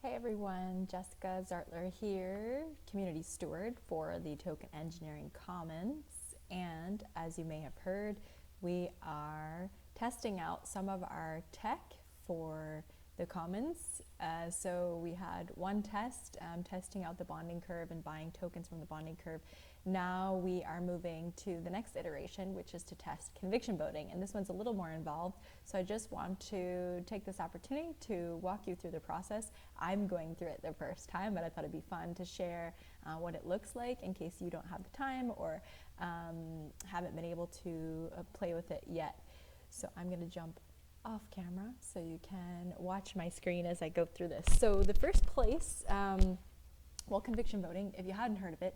Hey everyone, Jessica Zartler here, Community Steward for the Token Engineering Commons. And as you may have heard, we are testing out some of our tech for the Commons. So we had one test, testing out the bonding curve and buying tokens from the bonding curve. Now we are moving to the next iteration, which is to test conviction voting. And this one's a little more involved. So I just want to take this opportunity to walk you through the process. I'm going through it the first time, but I thought it'd be fun to share what it looks like in case you don't have the time or haven't been able to play with it yet. So I'm going to jump off camera so you can watch my screen as I go through this. So the first place, well, conviction voting, if you hadn't heard of it,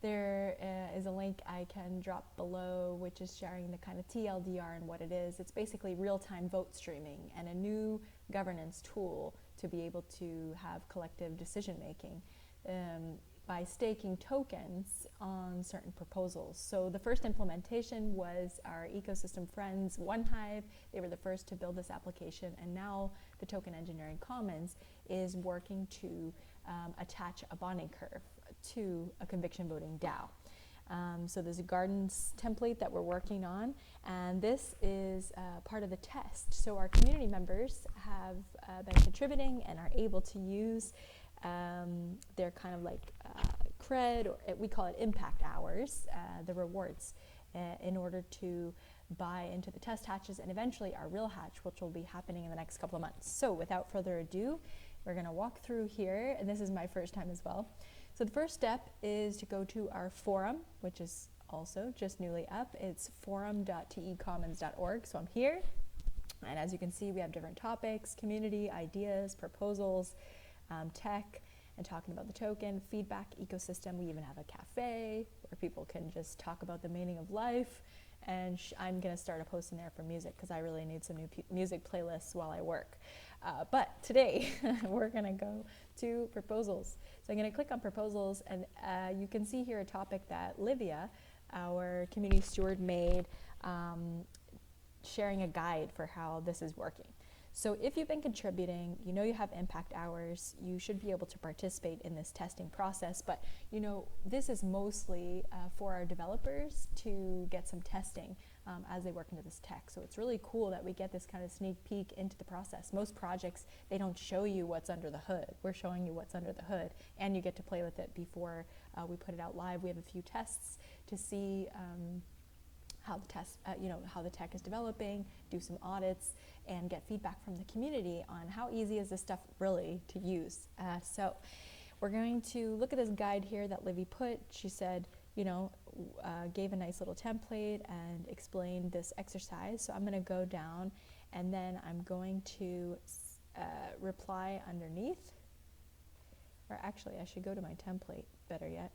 there is a link I can drop below, which is sharing the kind of TLDR and what it is. It's basically real-time vote streaming and a new governance tool to be able to have collective decision-making by staking tokens on certain proposals. So the first implementation was our ecosystem friends, OneHive. They were the first to build this application, and now the Token Engineering Commons is working to attach a bonding curve to a conviction voting DAO. So there's a Gardens template that we're working on, and this is part of the test. So our community members have been contributing and are able to use their kind of like cred, or we call it impact hours, the rewards, in order to buy into the test hatches and eventually our real hatch, which will be happening in the next couple of months. So without further ado, we're going to walk through here, and this is my first time as well. So the first step is to go to our forum, which is also just newly up. It's forum.tecommons.org. So I'm here, and as you can see, we have different topics: community, ideas, proposals, tech, and talking about the token, feedback, ecosystem. We even have a cafe where people can just talk about the meaning of life. And I'm going to start a post in there for music because I really need some new music playlists while I work. But today we're going to go to proposals. So I'm going to click on proposals, and you can see here a topic that Livia, our community steward, made, sharing a guide for how this is working. So if you've been contributing, you know you have impact hours, you should be able to participate in this testing process, but you know this is mostly for our developers to get some testing as they work into this tech. So it's really cool that we get this kind of sneak peek into the process. Most projects, they don't show you what's under the hood. We're showing you what's under the hood, and you get to play with it before we put it out live. We have a few tests to see how the test, how the tech is developing, do some audits, and get feedback from the community on how easy is this stuff really to use. So we're going to look at this guide here that Livy put. She said, gave a nice little template and explained this exercise. So I'm going to go down, and then I'm going to reply underneath. Or actually, I should go to my template, better yet.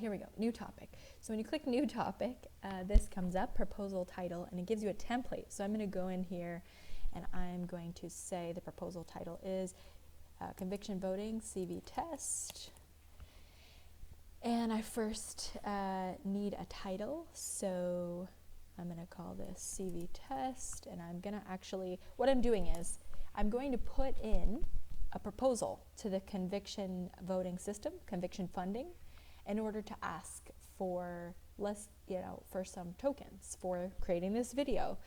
Here we go, new topic. So when you click new topic, this comes up, proposal title, and it gives you a template. So I'm going to go in here, and I'm going to say the proposal title is conviction voting CV test. And I first need a title, so I'm going to call this CV test, and I'm going to actually, what I'm doing is I'm going to put in a proposal to the conviction voting system, conviction funding, in order to ask for for some tokens for creating this video.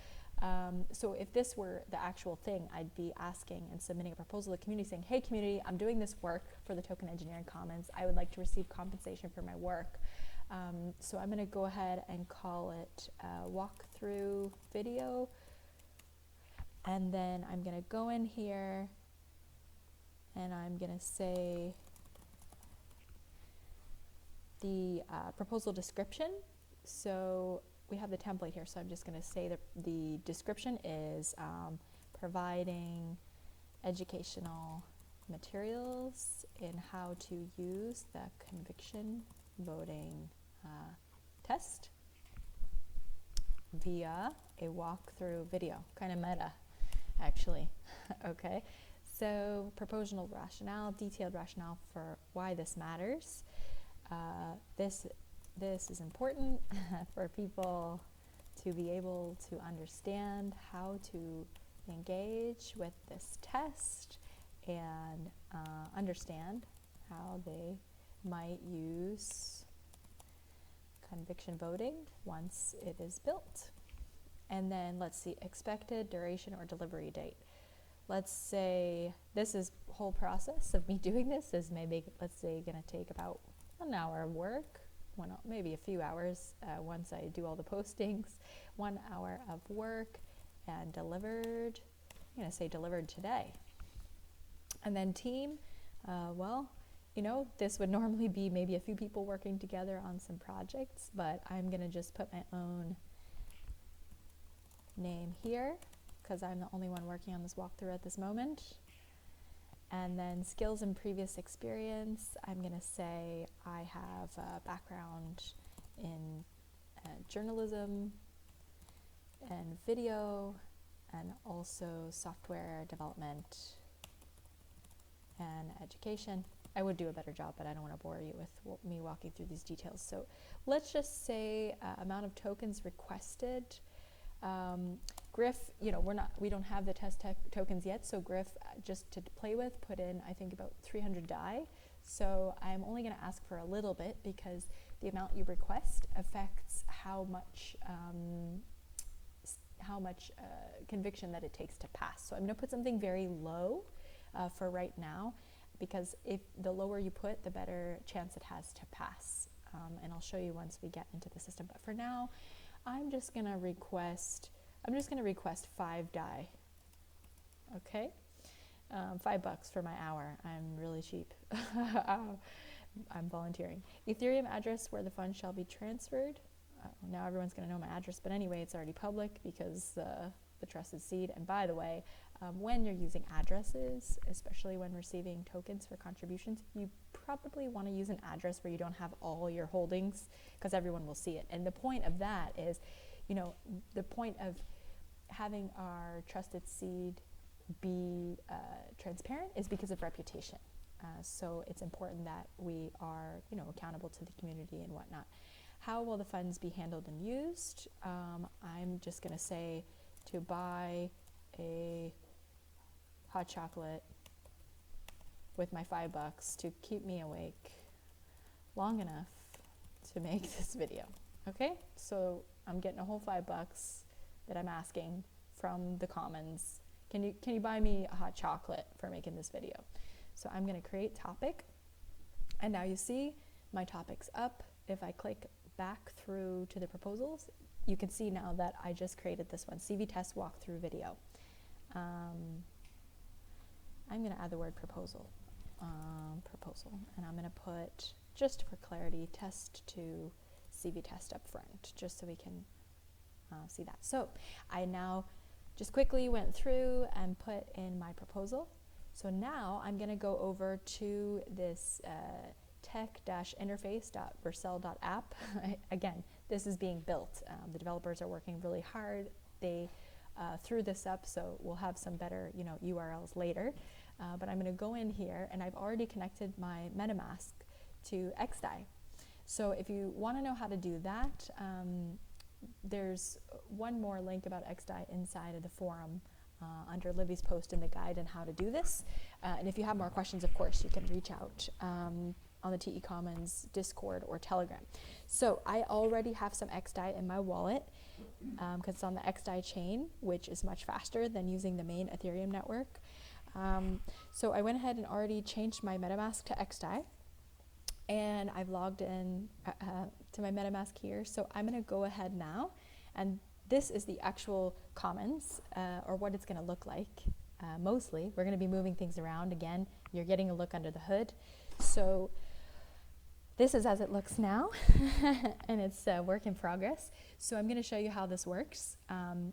So if this were the actual thing, I'd be asking and submitting a proposal to the community saying, hey community, I'm doing this work for the Token Engineering Commons. I would like to receive compensation for my work. So I'm going to go ahead and call it walkthrough video. And then I'm going to go in here, and I'm going to say the proposal description. So we have the template here, so I'm just going to say that the description is providing educational materials in how to use the conviction voting test via a walkthrough video. Kind of meta, actually. Okay, so propositional rationale, detailed rationale for why this matters. This is important for people to be able to understand how to engage with this test and understand how they might use conviction voting once it is built. And then let's see, expected duration or delivery date. Let's say this is whole process of me doing this is maybe, let's say, going to take about an hour of work, maybe a few hours once I do all the postings, 1 hour of work, and delivered, I'm going to say delivered today. And then team, well, you know, this would normally be maybe a few people working together on some projects, but I'm going to just put my own name here because I'm the only one working on this walkthrough at this moment. And then skills and previous experience, I'm going to say I have a background in journalism and video and also software development and education. I would do a better job, but I don't want to bore you with me walking through these details. So let's just say amount of tokens requested. Griff, you know, we don't have the TestTEC tokens yet, so Griff, just to play with, put in, I think, about 300 DAI. So I'm only going to ask for a little bit because the amount you request affects how much conviction that it takes to pass. So I'm going to put something very low for right now, because if the lower you put, the better chance it has to pass. And I'll show you once we get into the system. But for now, I'm just going to request 5 DAI. Okay, $5 for my hour. I'm really cheap. I'm volunteering. Ethereum address where the funds shall be transferred. Now everyone's going to know my address, but anyway, it's already public because the trusted seed. And by the way, when you're using addresses, especially when receiving tokens for contributions, you probably want to use an address where you don't have all your holdings, because everyone will see it. And the point of that is, you know, the point of having our trusted seed be transparent is because of reputation. So it's important that we are, you know, accountable to the community and whatnot. How will the funds be handled and used? I'm just going to say to buy a hot chocolate with my $5 to keep me awake long enough to make this video. Okay, so I'm getting a whole $5 that I'm asking from the commons. Can you buy me a hot chocolate for making this video? So I'm going to create topic, and now you see my topic's up. If I click back through to the proposals, you can see now that I just created this one, CV test walkthrough video. I'm going to add the word proposal, and I'm going to put, just for clarity, test to CV test up front, just so we can see that. So I now just quickly went through and put in my proposal. So now I'm going to go over to this tech-interface.vercel.app. Again, this is being built. The developers are working really hard. They threw this up, so we'll have some better, you know, URLs later. But I'm going to go in here, and I've already connected my MetaMask to xDAI. So if you want to know how to do that, there's one more link about xDAI inside of the forum under Livy's post in the guide on how to do this. And if you have more questions, of course, you can reach out on the TE Commons Discord or Telegram. So I already have some xDAI in my wallet because it's on the xDAI chain, which is much faster than using the main Ethereum network. So I went ahead and already changed my MetaMask to xDAI, and I've logged in to my MetaMask here. So I'm going to go ahead now, and this is the actual commons, or what it's going to look like. Mostly, we're going to be moving things around. Again, you're getting a look under the hood. So this is as it looks now, and it's a work in progress. So I'm going to show you how this works.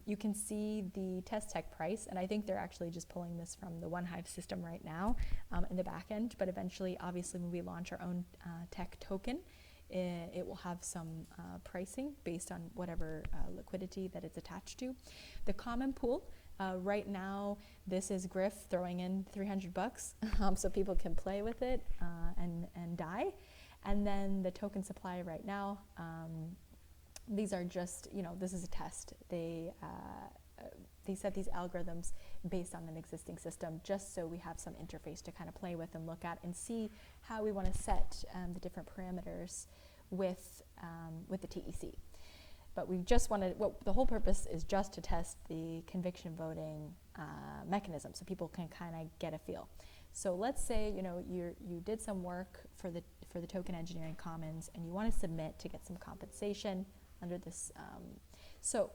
You can see the TestTEC price, and I think they're actually just pulling this from the OneHive system right now in the back end. But eventually, obviously, when we launch our own tech token, it will have some pricing based on whatever liquidity that it's attached to. The common pool, right now, this is Griff throwing in $300 so people can play with it and die. And then the token supply right now, these are just, you know, this is a test. They they set these algorithms based on an existing system, just so we have some interface to kind of play with and look at and see how we want to set the different parameters with the TEC. But we just wanted, the whole purpose is just to test the conviction voting mechanism, so people can kind of get a feel. So let's say you did some work for the Token Engineering Commons and you want to submit to get some compensation under this. So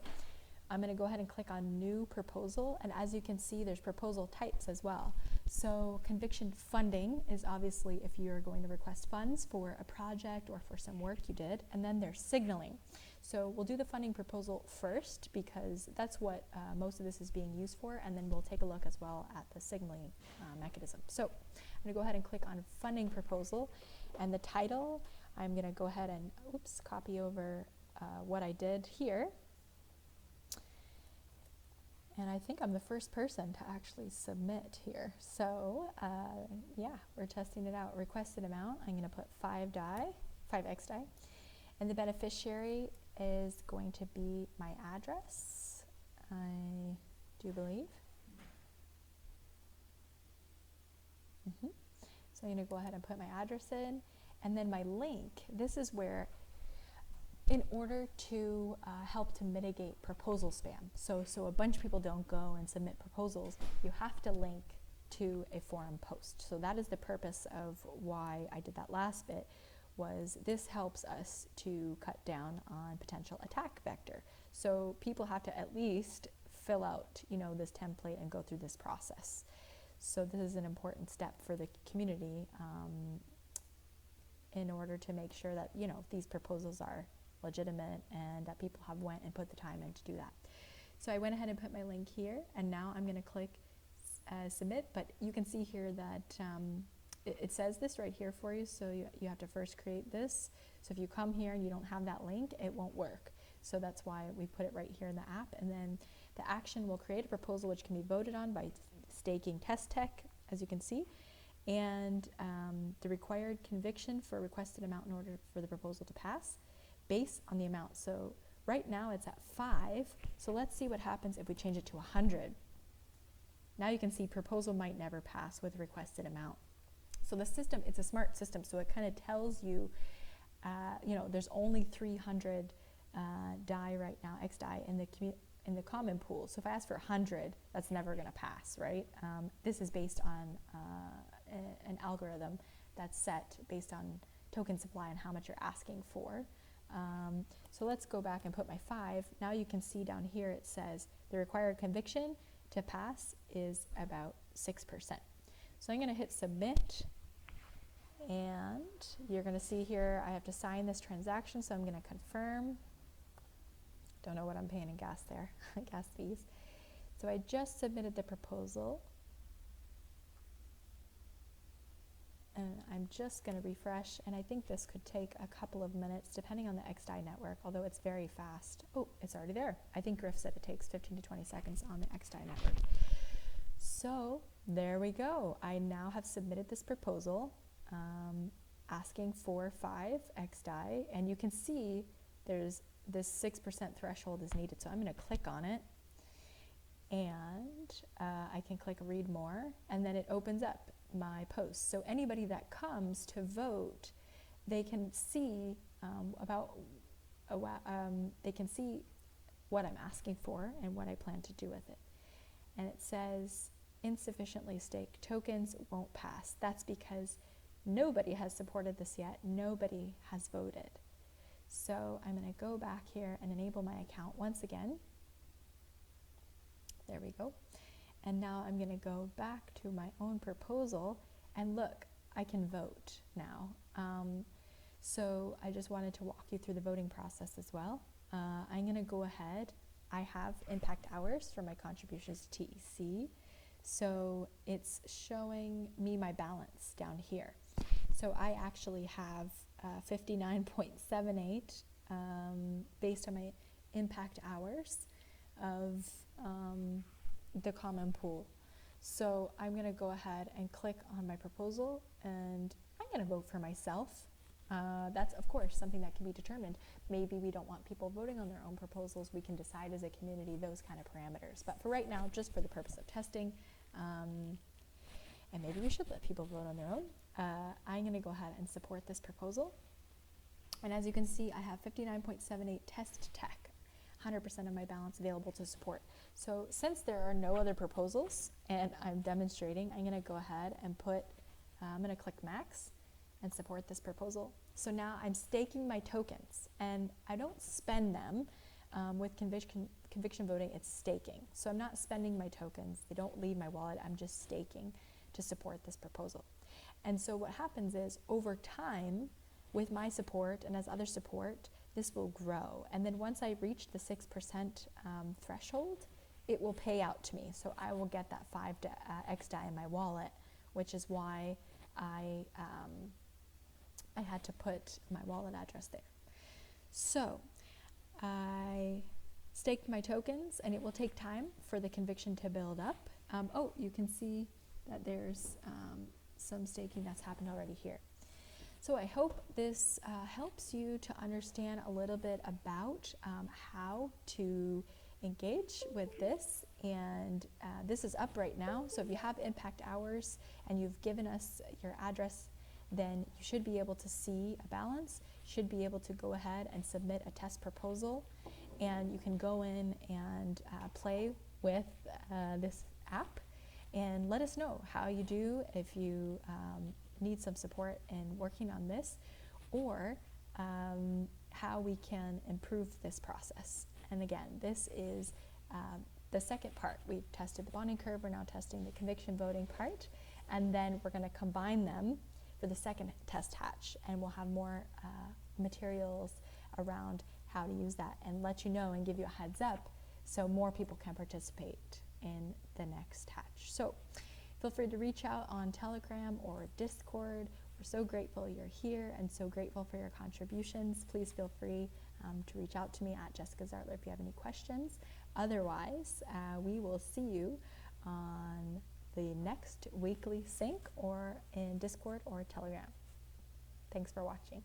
I'm going to go ahead and click on New Proposal, and as you can see, there's proposal types as well. So conviction funding is obviously if you're going to request funds for a project or for some work you did, and then there's signaling. So we'll do the funding proposal first because that's what most of this is being used for, and then we'll take a look as well at the signaling mechanism. So I'm going to go ahead and click on funding proposal, and the title, I'm going to go ahead and copy over what I did here. And I think I'm the first person to actually submit here. So yeah, we're testing it out. Requested amount, I'm going to put 5 xDAI. And the beneficiary is going to be my address, I do believe. So I'm going to go ahead and put my address in. And then my link, this is where, in order to help to mitigate proposal spam, so a bunch of people don't go and submit proposals, you have to link to a forum post. So that is the purpose of why I did that last bit, was this helps us to cut down on potential attack vector. So people have to at least fill out this template and go through this process. So this is an important step for the community in order to make sure that these proposals are legitimate and that people have went and put the time in to do that. So I went ahead and put my link here, and now I'm going to click submit, but you can see here that it says this right here for you, so you have to first create this. So if you come here and you don't have that link, it won't work. So that's why we put it right here in the app, and then the action will create a proposal which can be voted on by staking TestTEC, as you can see, and the required conviction for requested amount in order for the proposal to pass, based on the amount. So right now it's at 5, so let's see what happens if we change it to 100. Now you can see proposal might never pass with requested amount. So the system, it's a smart system, so it kind of tells you, there's only 300 DAI right now, xDAI, in the common pool. So if I ask for 100, that's never going to pass, right? This is based on an algorithm that's set based on token supply and how much you're asking for. So let's go back and put my 5. Now you can see down here it says the required conviction to pass is about 6%. So I'm going to hit submit, and you're going to see here I have to sign this transaction, so I'm going to confirm. Don't know what I'm paying in gas there, gas fees. So I just submitted the proposal. And I'm just going to refresh, and I think this could take a couple of minutes depending on the xDAI network, although it's very fast. Oh, it's already there. I think Griff said it takes 15 to 20 seconds on the xDAI network. So there we go. I now have submitted this proposal asking for 5 xDAI, and you can see there's this 6% threshold is needed. So I'm going to click on it, and I can click read more, and then it opens up my post. So anybody that comes to vote, they can see they can see what I'm asking for and what I plan to do with it. And it says insufficiently staked tokens won't pass. That's because nobody has supported this yet. Nobody has voted. So I'm going to go back here and enable my account once again. There we go. And now I'm going to go back to my own proposal, and look, I can vote now. So I just wanted to walk you through the voting process as well. I'm going to go ahead. I have impact hours for my contributions to TEC. So it's showing me my balance down here. So I actually have 59.78 based on my impact hours of the common pool. So I'm going to go ahead and click on my proposal, and I'm going to vote for myself. That's, of course, something that can be determined. Maybe we don't want people voting on their own proposals. We can decide as a community those kind of parameters. But for right now, just for the purpose of testing, and maybe we should let people vote on their own, I'm going to go ahead and support this proposal. And as you can see, I have 59.78 TestTEC, 100% of my balance available to support. So since there are no other proposals and I'm demonstrating, I'm going to go ahead and I'm going to click max and support this proposal. So now I'm staking my tokens, and I don't spend them. With conviction voting, it's staking. So I'm not spending my tokens. They don't leave my wallet. I'm just staking to support this proposal. And so what happens is, over time, with my support and as others support, this will grow. And then once I reach the 6% threshold, it will pay out to me. So I will get that 5 xDAI in my wallet, which is why I had to put my wallet address there. So I staked my tokens, and it will take time for the conviction to build up. Oh, you can see that there's some staking that's happened already here. So I hope this helps you to understand a little bit about how to engage with this. And this is up right now. So if you have impact hours and you've given us your address, then you should be able to see a balance, should be able to go ahead and submit a test proposal, and you can go in and play with this app and let us know how you do, if you need some support in working on this, or how we can improve this process. And again, this is the second part. We've tested the bonding curve, we're now testing the conviction voting part, and then we're going to combine them for the second test hatch, and we'll have more materials around how to use that and let you know and give you a heads up so more people can participate in the next hatch. So feel free to reach out on Telegram or Discord. We're so grateful you're here and so grateful for your contributions. Please feel free to reach out to me at Jessica Zartler if you have any questions. Otherwise, we will see you on the next weekly sync or in Discord or Telegram. Thanks for watching.